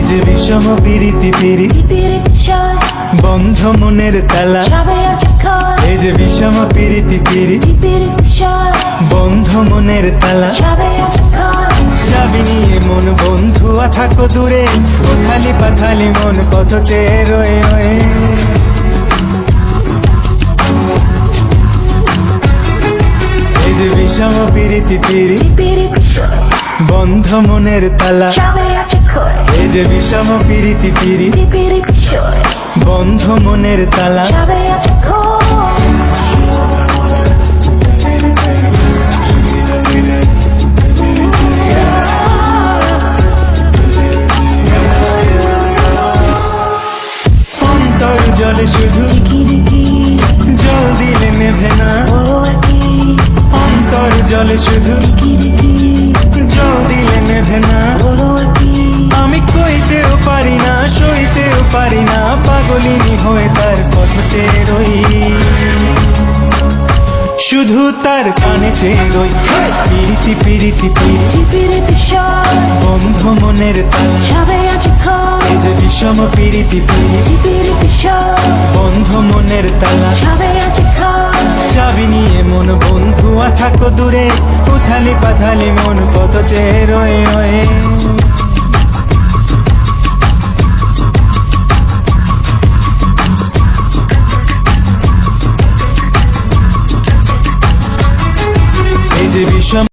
যে বিষম পিরিতি পিরিতি বন্ধ মনের তালা, এই যে বিষম পিরিতি পিরিতি বন্ধ মনের তালা। চাবি নিয়ে মন বন্ধু থাকো দূরে, উথালি পাথালি মন কত চেয়ে রয়ে রয়ে। এই যে বিষম পিরিতি পিরিতি বন্ধ মনের তালা, এই যে বিষম পিরিতি পিরিতি বন্ধ মনের তালা। অন্তর জলে শুধু জল দিলে নেভে না, অন্তর জলে শুধু জল দিলে নেভে না। আমি কইতেও পারি না, সইতেও পারি না, পাগলিনী হয়ে তার পথ চেয়ে রই, শুধু তার কানে চেয়ে রই। পিরিতি পিরিতি পিরিতি বন্ধ মনের তালা, এই যে বিষম পিরিতি পিরিতি বন্ধ মনের তালা। চাবি নিয়ে মন বন্ধু থাকো দূরে, উথালি পাথালি মন কত চেয়ে রয়ে রয়ে।